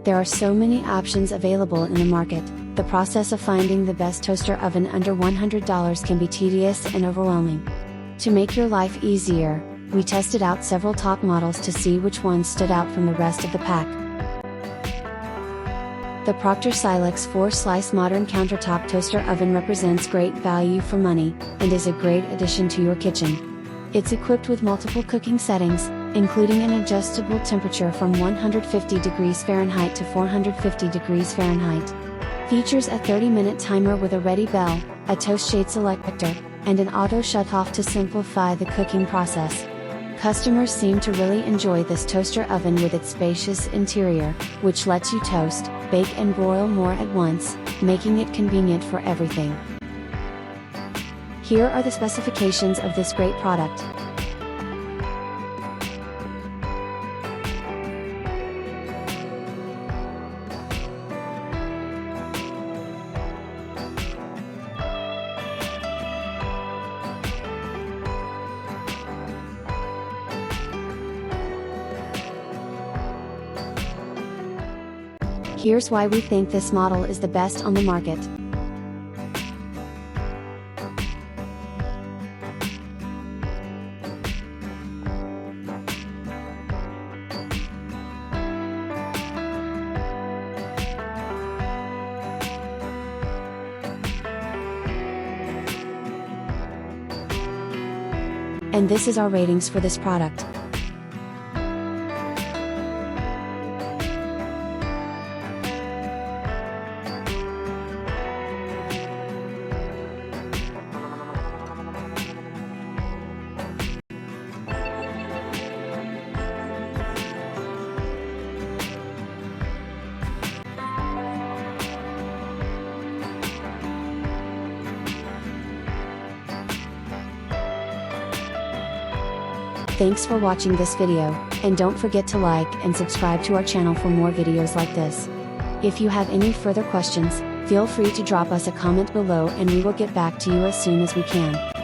There are so many options available in the market. The process of finding the best toaster oven under $100 can be tedious and overwhelming. To make your life easier, we tested out several top models to see which ones stood out from the rest of the pack. The Proctor Silex 4-slice Modern Countertop Toaster Oven represents great value for money, and is a great addition to your kitchen. It's equipped with multiple cooking settings, including an adjustable temperature from 150 degrees Fahrenheit to 450 degrees Fahrenheit. Features a 30-minute timer with a ready bell, a toast shade selector, and an auto shutoff to simplify the cooking process. Customers seem to really enjoy this toaster oven with its spacious interior, which lets you toast, bake and broil more at once, making it convenient for everything. Here are the specifications of this great product. Here's why we think this model is the best on the market. And this is our ratings for this product. Thanks for watching this video, and don't forget to like and subscribe to our channel for more videos like this. If you have any further questions, feel free to drop us a comment below and we will get back to you as soon as we can.